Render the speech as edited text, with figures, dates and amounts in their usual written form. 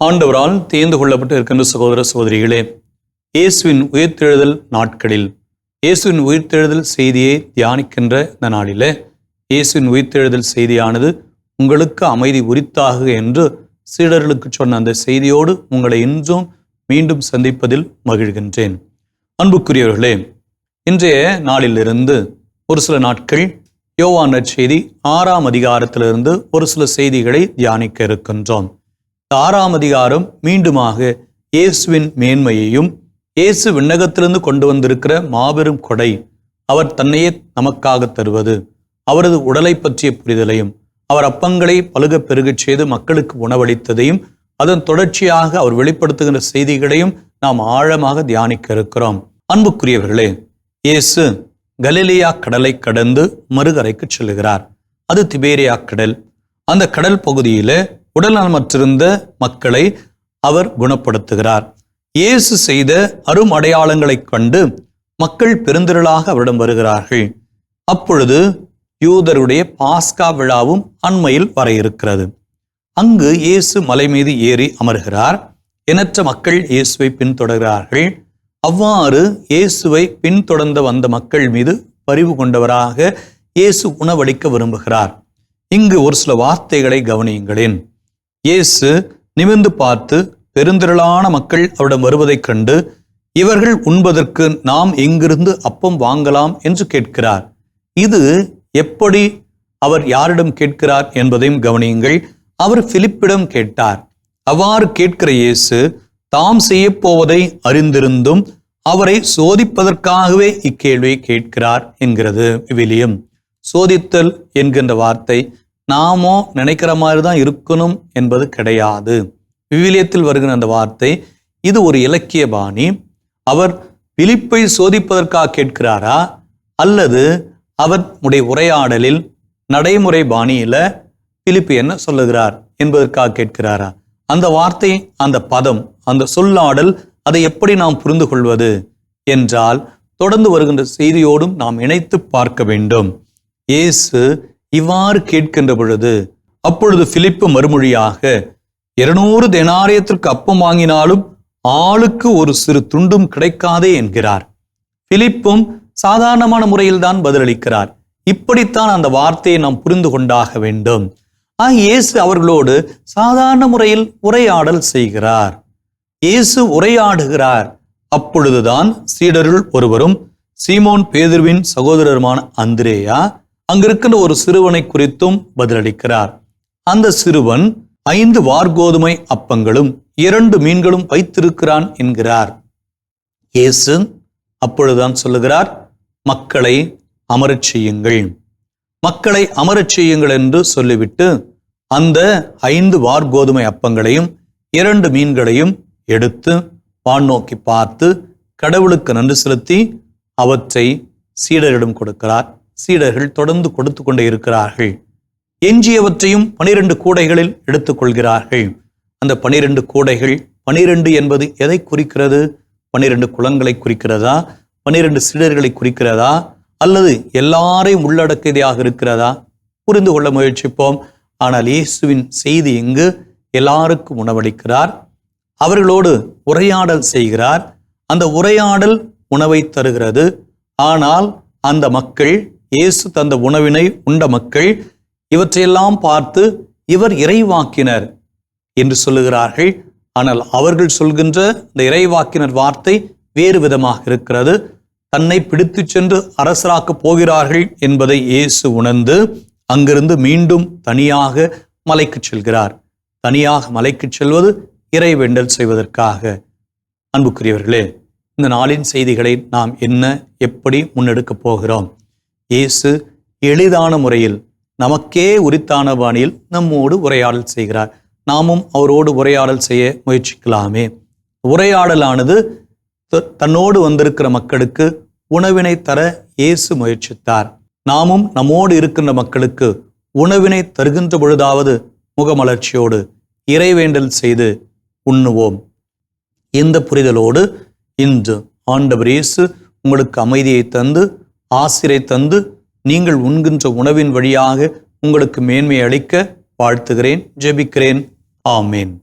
ஆண்டவரால் தேர்ந்து கொள்ளப்பட்டு இருக்கின்ற சகோதர சகோதரிகளே, இயேசுவின் உயிர்த்தெழுதல் நாட்களில் இயேசுவின் உயிர்த்தெழுதல் செய்தியை தியானிக்கின்ற இந்த நாளில் இயேசுவின் உயிர்த்தெழுதல் செய்தியானது உங்களுக்கு அமைதி உரித்தாக என்று சீடர்களுக்கு சொன்ன அந்த செய்தியோடு உங்களை இன்றும் மீண்டும் சந்திப்பதில் மகிழ்கின்றேன். அன்புக்குரியவர்களே, இன்றைய நாளிலிருந்து ஒரு சில நாட்கள் யோவான் நற்செய்தி 6ஆம் அதிகாரத்திலிருந்து ஒரு சில செய்திகளை தியானிக்க இருக்கின்றோம். 6ஆம் அதிகாரம் மீண்டுமாக இயேசுவின் மேன்மையையும் இயேசு விண்ணகத்திலிருந்து கொண்டு வந்திருக்கிற மாபெரும் கொடை, அவர் தன்னையே நமக்காக தருவது, அவரது உடலை பற்றிய புரிதலையும், அவர் அப்பங்களை பலுக பெருகச் செய்து மக்களுக்கு உணவளித்ததையும், அதன் தொடர்ச்சியாக அவர் வெளிப்படுத்துகின்ற செய்திகளையும் நாம் ஆழமாக தியானிக்க இருக்கிறோம். அன்புக்குரியவர்களே, இயேசு கலிலேயா கடலை கடந்து மறுகரைக்கு செல்லுகிறார். அது திபேரியா கடல். அந்த கடல் பகுதியில உடல் நலமற்றிருந்த மக்களை அவர் குணப்படுத்துகிறார். இயேசு செய்த அரும் அடையாளங்களைக் கண்டு மக்கள் பெருந்திரளாக அவரிடம் வருகிறார்கள். அப்பொழுது யூதருடைய பாஸ்கா விழாவும் அண்மையில் வர இருக்கிறது. அங்கு இயேசு மலை மீது ஏறி அமர்கிறார். எண்ணற்ற மக்கள் இயேசுவை பின்தொடர்கிறார்கள். அவ்வாறு இயேசுவை பின்தொடர்ந்து வந்த மக்கள் மீது பரிவு கொண்டவராக இயேசு உணவளிக்க விரும்புகிறார். இங்கு ஒரு சில வார்த்தைகளை கவனியுங்களேன். இயேசு நிமிர்ந்து பார்த்து பெருந்திரளான மக்கள் அவரிடம் வருவதைக் கண்டு, இவர்கள் உண்பதற்கு நாம் எங்கிருந்து அப்பம் வாங்கலாம் என்று கேட்கிறார். இது எப்படி அவர் யாரிடம் கேட்கிறார் என்பதையும் கவனியுங்கள். அவர் பிலிப்பிடம் கேட்டார். அவ்வாறு கேட்கிற இயேசு தாம் செய்ய போவதை அறிந்திருந்தும் அவரை சோதிப்பதற்காகவே இக்கேள்வியை கேட்கிறார் என்கிறது விவிலியம். சோதித்தல் என்கின்ற வார்த்தை நாமோ நினைக்கிற மாதிரி தான் இருக்கணும் என்பது கிடையாது. விவிலியத்தில் வருகிற அந்த வார்த்தை இது ஒரு இலக்கிய பாணி. அவர் பிலிப்பை சோதிப்பதற்காக கேட்கிறாரா, அல்லது அவருடைய உரையாடலில் நடைமுறை பாணியில பிலிப்பு என்ன சொல்லுகிறார் என்பதற்காக கேட்கிறாரா? அந்த வார்த்தை, அந்த பதம், அந்த சொல்லாடல், அதை எப்படி நாம் புரிந்து கொள்வது என்றால் தொடர்ந்து வருகின்ற செய்தியோடும் நாம் இணைத்து பார்க்க வேண்டும். இயேசு இவ்வாறு கேட்கின்ற பொழுது, அப்பொழுது பிலிப்பு மறுமொழியாக, 200 தெனாரியத்திற்கு அப்பம் வாங்கினாலும் ஆளுக்கு ஒரு சிறு துண்டும் கிடைக்காதே என்கிறார். பிலிப்பும் சாதாரணமான முறையில் தான் பதிலளிக்கிறார். இப்படித்தான் அந்த வார்த்தையை நாம் புரிந்து கொண்டாக வேண்டும். இயேசு அவர்களோடு சாதாரண முறையில் உரையாடல் செய்கிறார். இயேசு உரையாடுகிறார். அப்பொழுதுதான் சீடருள் ஒருவரும் சீமோன் பேதுருவின் சகோதரருமான அந்திரேயா அங்கிருக்கின்ற ஒரு சிறுவனை குறித்தும் பதிலளிக்கிறார். அந்த சிறுவன் 5 வார்கோதுமை அப்பங்களும் 2 மீன்களும் வைத்திருக்கிறான் என்கிறார். இயேசு அப்பொழுதுதான் சொல்லுகிறார், மக்களை அமரச் செய்யுங்கள், மக்களை அமரச் செய்யுங்கள் என்று சொல்லிவிட்டு அந்த 5 வார்கோதுமை அப்பங்களையும் 2 மீன்களையும் எடுத்து வான் நோக்கி பார்த்து கடவுளுக்கு நன்றி செலுத்தி அவற்றை சீடரிடம் கொடுக்கிறார். சீடர்கள் தொடர்ந்து கொடுத்து கொண்டே இருக்கிறார்கள். எஞ்சியவற்றையும் 12 கூடைகளில் எடுத்துக்கொள்கிறார்கள். அந்த 12 கூடைகள், 12 என்பது எதை குறிக்கிறது? 12 குலங்களை குறிக்கிறதா? 12 சீடர்களை குறிக்கிறதா? அல்லது எல்லாரையும் உள்ளடக்கியதாக இருக்கிறதா? புரிந்து கொள்ள முயற்சிப்போம். ஆனால் இயேசுவின் செய்தி இங்கு எல்லாருக்கும் உணவளிக்கிறார். அவர்களோடு உரையாடல் செய்கிறார். அந்த உரையாடல் உணவை தருகிறது. ஆனால் அந்த மக்கள், இயேசு தந்த உணவினை உண்ட மக்கள் இவற்றையெல்லாம் பார்த்து இவர் இறைவாக்கினர் என்று சொல்லுகிறார்கள். ஆனால் அவர்கள் சொல்கின்ற இந்த இறைவாக்கினர் வார்த்தை வேறு விதமாக இருக்கிறது. தன்னை பிடித்து சென்று அரசராக்க போகிறார்கள் என்பதை இயேசு உணர்ந்து அங்கிருந்து மீண்டும் தனியாக மலைக்கு செல்கிறார். தனியாக மலைக்கு செல்வது இறைவேண்டல் செய்வதற்காக. அன்புக்குரியவர்களே, இந்த நாளின் செய்திகளை நாம் என்ன எப்படி முன்னெடுக்கப் போகிறோம்? இயேசு எளிதான முறையில், நமக்கே உரித்தான பாணியில் நம்மோடு உரையாடல் செய்கிறார். நாமும் அவரோடு உரையாடல் செய்ய முயற்சிக்கலாமே. உரையாடலானது தன்னோடு வந்திருக்கிற மக்களுக்கு உணவினை தர இயேசு முயற்சித்தார். நாமும் நம்மோடு இருக்கின்ற மக்களுக்கு உணவினை தருகின்ற பொழுதாவது முகமலர்ச்சியோடு இறைவேண்டல் செய்து உண்ணுவோம். இந்த புரிதலோடு இன்று ஆண்டவர் இயேசு உங்களுக்கு அமைதியை தந்து, ஆசிரை தந்து, நீங்கள் உண்கின்ற உணவின் வழியாக உங்களுக்கு மேன்மை அளிக்க வாழ்த்துகிறேன், ஜெபிக்கிறேன். ஆமேன்.